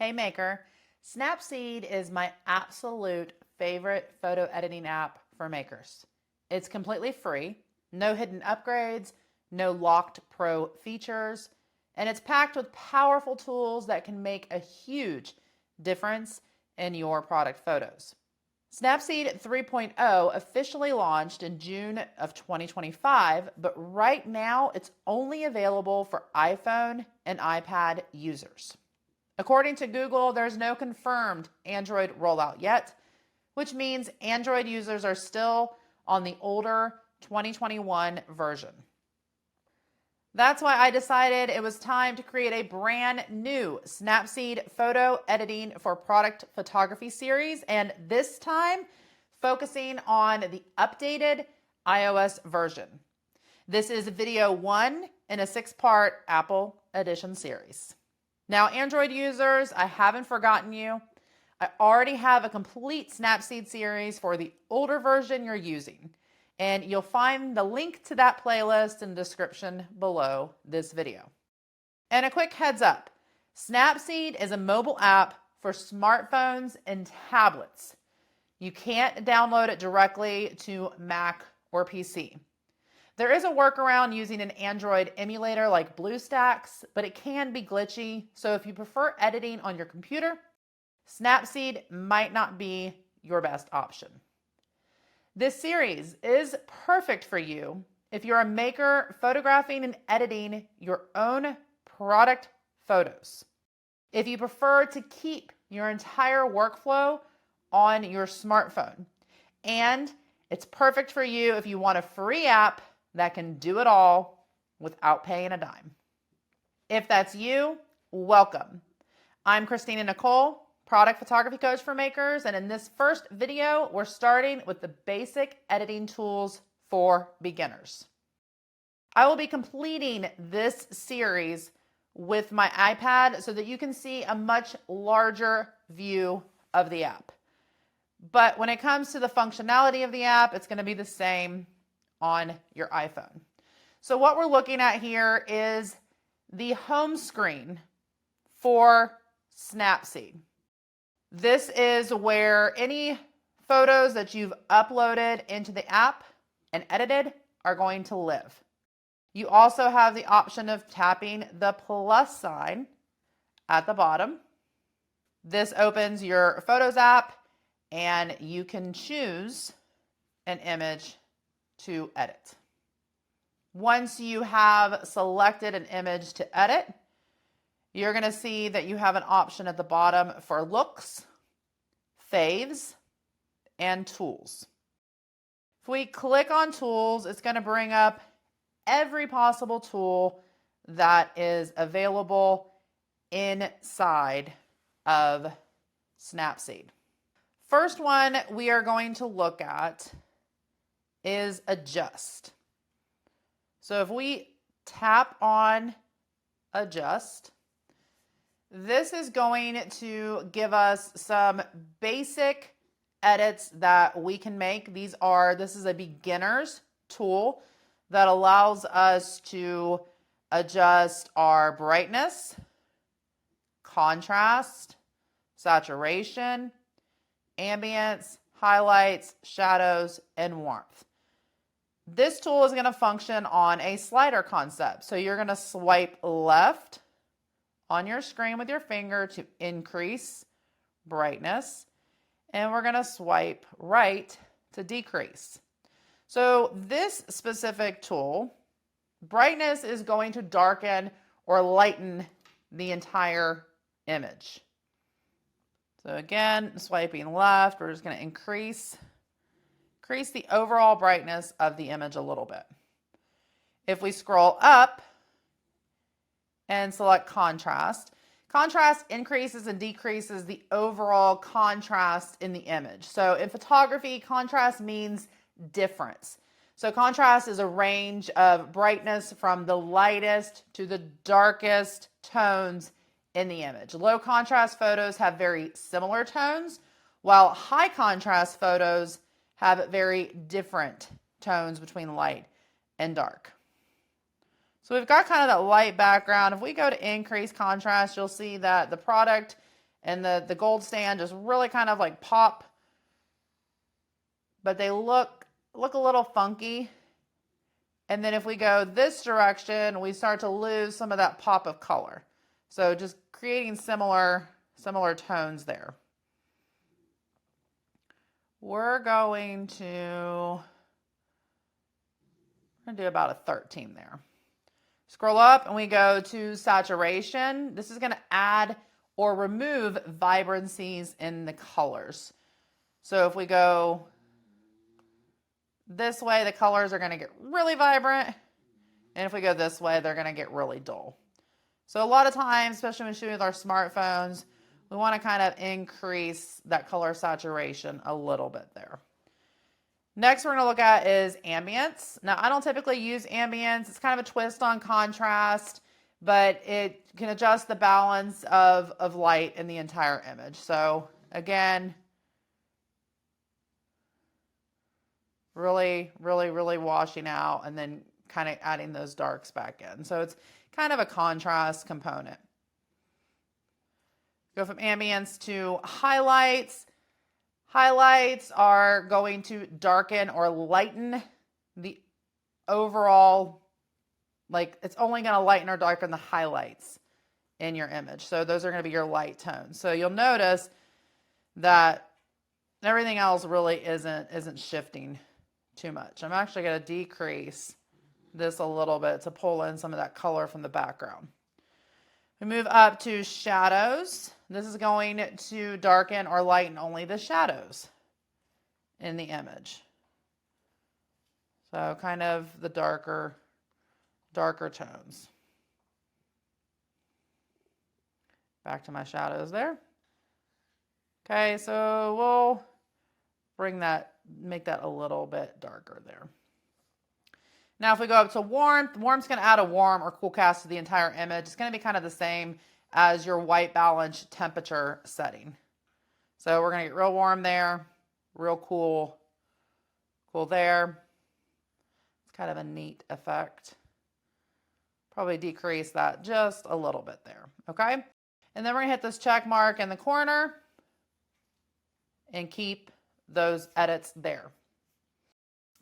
Hey Maker, Snapseed is my absolute favorite photo editing app for makers. It's completely free, no hidden upgrades, no locked pro features, and it's packed with powerful tools that can make a huge difference in your product photos. Snapseed 3.0 officially launched in June of 2025, but right now it's only available for iPhone and iPad users. According to Google, there's no confirmed Android rollout yet, which means Android users are still on the older 2021 version. That's why I decided it was time to create a brand new Snapseed photo editing for product photography series, and this time focusing on the updated iOS version. This is video 1 in a 6-part Apple Edition series. Now, Android users, I haven't forgotten you. I already have a complete Snapseed series for the older version you're using, and you'll find the link to that playlist in the description below this video. And a quick heads up, Snapseed is a mobile app for smartphones and tablets. You can't download it directly to Mac or PC. There is a workaround using an Android emulator like BlueStacks, but it can be glitchy, so if you prefer editing on your computer, Snapseed might not be your best option. This series is perfect for you if you're a maker photographing and editing your own product photos. If you prefer to keep your entire workflow on your smartphone, and it's perfect for you if you want a free app that can do it all without paying a dime. If that's you, welcome. I'm Christina Nicole, product photography coach for makers, and in this first video, we're starting with the basic editing tools for beginners. I will be completing this series with my iPad so that you can see a much larger view of the app. But when it comes to the functionality of the app, it's going to be the same on your iPhone. So what we're looking at here is the home screen for Snapseed. This is where any photos that you've uploaded into the app and edited are going to live. You also have the option of tapping the plus sign at the bottom. This opens your Photos app and you can choose an image to edit. Once you have selected an image to edit, you're going to see that you have an option at the bottom for looks, faves, and tools. If we click on tools, it's going to bring up every possible tool that is available inside of Snapseed. First one we are going to look at is adjust. So if we tap on adjust, this is going to give us some basic edits that we can make. This is a beginner's tool that allows us to adjust our brightness, contrast, saturation, ambience, highlights, shadows, and warmth. This tool is going to function on a slider concept. So you're going to swipe left on your screen with your finger to increase brightness, and we're going to swipe right to decrease. So this specific tool, brightness is going to darken or lighten the entire image. So again, swiping left, we're just going to increase the overall brightness of the image a little bit. If we scroll up and select contrast, contrast increases and decreases the overall contrast in the image. So in photography, contrast means difference. So contrast is a range of brightness from the lightest to the darkest tones in the image. Low contrast photos have very similar tones, while high contrast photos have very different tones between light and dark. So we've got kind of that light background. If we go to increase contrast, you'll see that the product And the gold stand just really kind of like pop, but they look a little funky. And then if we go this direction, we start to lose some of that pop of color. So just creating similar tones there. We're going to do about a 13 there. Scroll up and we go to saturation. This is going to add or remove vibrancies in the colors. So if we go this way, the colors are going to get really vibrant. And if we go this way, they're going to get really dull. So a lot of times, especially when shooting with our smartphones, we want to kind of increase that color saturation a little bit there. Next we're going to look at is ambience. Now, I don't typically use ambience. It's kind of a twist on contrast, but it can adjust the balance of light in the entire image. So again, really washing out and then kind of adding those darks back in. So it's kind of a contrast component. Go from ambience to highlights. Highlights are going to darken or lighten the overall, like it's only going to lighten or darken the highlights in your image. So those are going to be your light tones. So you'll notice that everything else really isn't shifting too much. I'm actually going to decrease this a little bit to pull in some of that color from the background. We move up to shadows. This is going to darken or lighten only the shadows in the image. So kind of the darker tones. Back to my shadows there. Okay, so we'll make that a little bit darker there. Now, if we go up to warmth, warmth's going to add a warm or cool cast to the entire image. It's going to be kind of the same as your white balance temperature setting. So we're going to get real warm there, real cool there. It's kind of a neat effect. Probably decrease that just a little bit there, okay? And then we're going to hit this check mark in the corner and keep those edits there.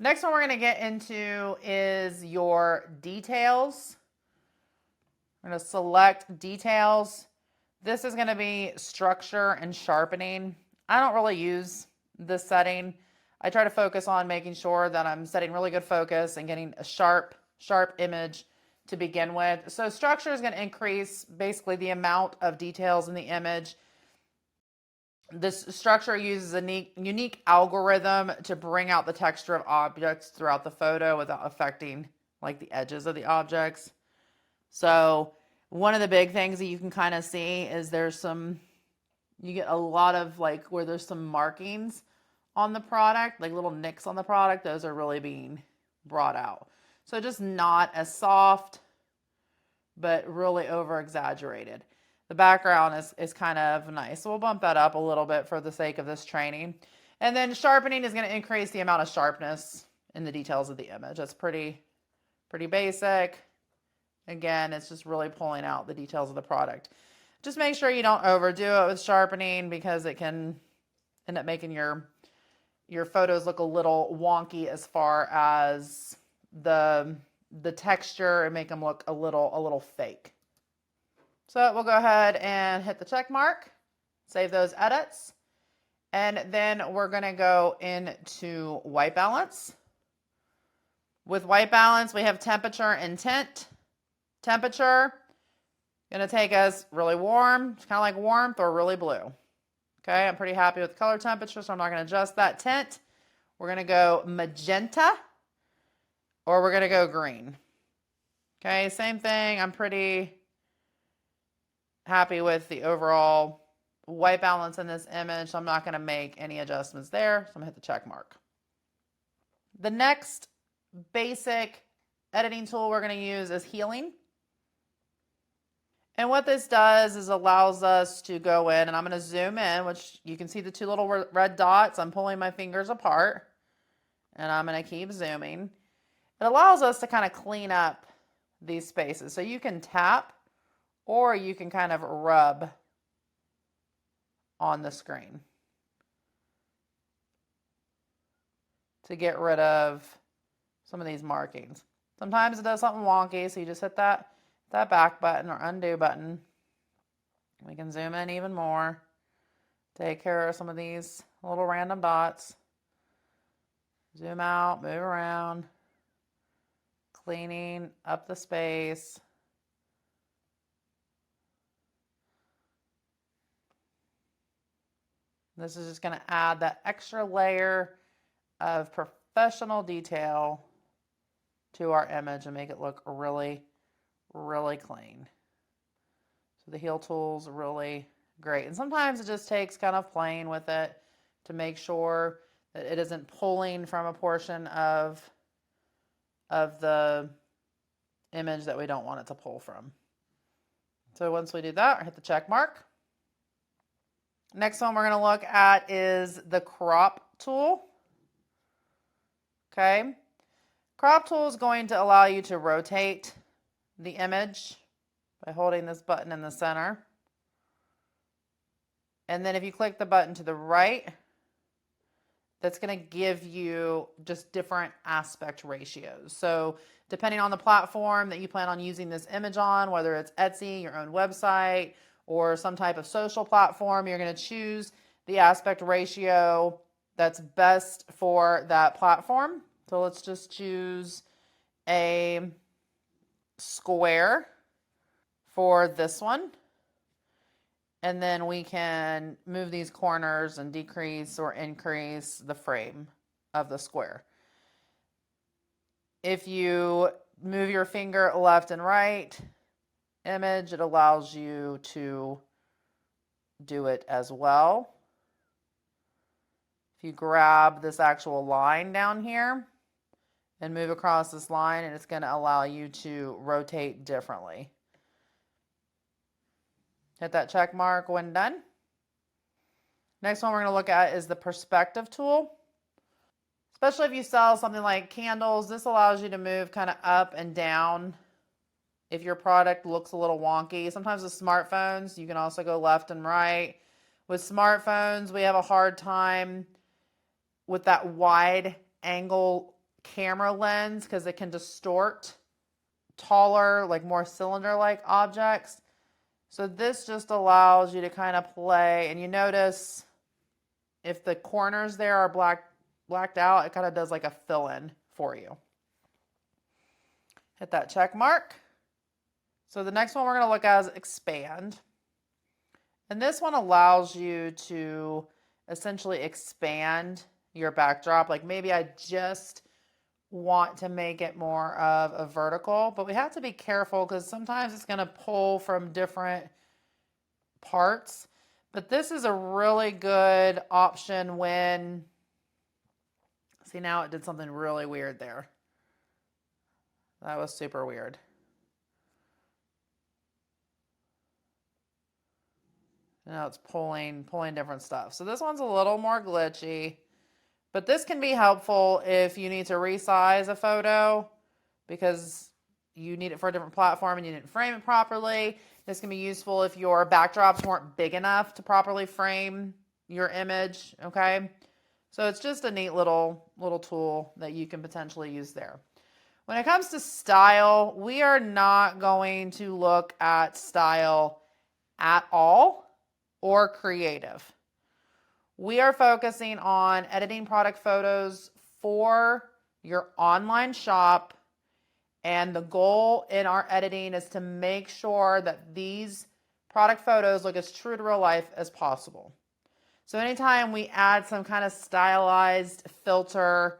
Next one we're going to get into is your details. We're going to select details. This is going to be structure and sharpening. I don't really use this setting. I try to focus on making sure that I'm setting really good focus and getting a sharp image to begin with. So structure is going to increase basically the amount of details in the image. This structure uses a unique algorithm to bring out the texture of objects throughout the photo without affecting like the edges of the objects. So one of the big things that you can kind of see is you get a lot of like where there's some markings on the product, like little nicks on the product. Those are really being brought out. So just not as soft, but really over exaggerated. The background is kind of nice. So we'll bump that up a little bit for the sake of this training. And then sharpening is going to increase the amount of sharpness in the details of the image. That's pretty basic. Again, it's just really pulling out the details of the product. Just make sure you don't overdo it with sharpening because it can end up making your photos look a little wonky as far as the texture and make them look a little fake. So we'll go ahead and hit the check mark, save those edits, and then we're going to go into white balance. With white balance, we have temperature and tint. Temperature, going to take us really warm, it's kind of like warmth, or really blue. Okay, I'm pretty happy with the color temperature, so I'm not going to adjust that. Tint, we're going to go magenta, or we're going to go green. Okay, same thing. I'm pretty happy with the overall white balance in this image, so I'm not going to make any adjustments there. So I'm going to hit the check mark. The next basic editing tool we're going to use is healing. And what this does is allows us to go in, and I'm going to zoom in, which you can see the two little red dots. I'm pulling my fingers apart, and I'm going to keep zooming. It allows us to kind of clean up these spaces. So you can tap, or you can kind of rub on the screen to get rid of some of these markings. Sometimes it does something wonky, so you just hit that back button or undo button. We can zoom in even more, take care of some of these little random dots. Zoom out, move around, cleaning up the space. This is just going to add that extra layer of professional detail to our image and make it look really, really clean. So the heel tool's really great. And sometimes it just takes kind of playing with it to make sure that it isn't pulling from a portion of the image that we don't want it to pull from. So once we do that, hit the check mark. Next one we're going to look at is the crop tool. Okay. Crop tool is going to allow you to rotate the image by holding this button in the center. And then if you click the button to the right, that's going to give you just different aspect ratios. So depending on the platform that you plan on using this image on, whether it's Etsy, your own website, or some type of social platform, you're going to choose the aspect ratio that's best for that platform. So let's just choose a square for this one. And then we can move these corners and decrease or increase the frame of the square. If you move your finger left and right image, it allows you to do it as well. If you grab this actual line down here and move across this line, and it's going to allow you to rotate differently. Hit that check mark when done. Next one we're going to look at is the perspective tool. Especially if you sell something like candles, this allows you to move kind of up and down if your product looks a little wonky. Sometimes with smartphones, you can also go left and right. With smartphones, we have a hard time with that wide angle camera lens because it can distort taller, like more cylinder-like objects. So this just allows you to kind of play, and you notice if the corners there are blacked out, it kind of does like a fill-in for you. Hit that check mark. So the next one we're going to look at is expand. And this one allows you to essentially expand your backdrop. Like maybe I just want to make it more of a vertical, but we have to be careful because sometimes it's going to pull from different parts. But this is a really good option when, see, now it did something really weird there. That was super weird. Now it's pulling different stuff. So this one's a little more glitchy. But this can be helpful if you need to resize a photo because you need it for a different platform and you didn't frame it properly. This can be useful if your backdrops weren't big enough to properly frame your image, okay? So it's just a neat little tool that you can potentially use there. When it comes to style, we are not going to look at style at all or creative. We are focusing on editing product photos for your online shop, and the goal in our editing is to make sure that these product photos look as true to real life as possible. So anytime we add some kind of stylized filter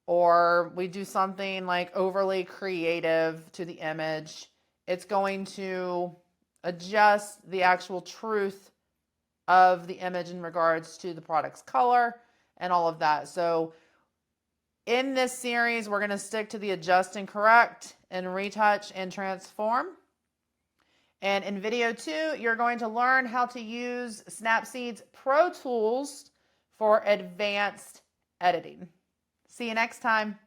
or we do something like overly creative to the image, it's going to adjust the actual truth of the image in regards to the product's color and all of that. So in this series, we're going to stick to the adjust and correct and retouch and transform. And in video 2, you're going to learn how to use Snapseed's Pro Tools for advanced editing. See you next time.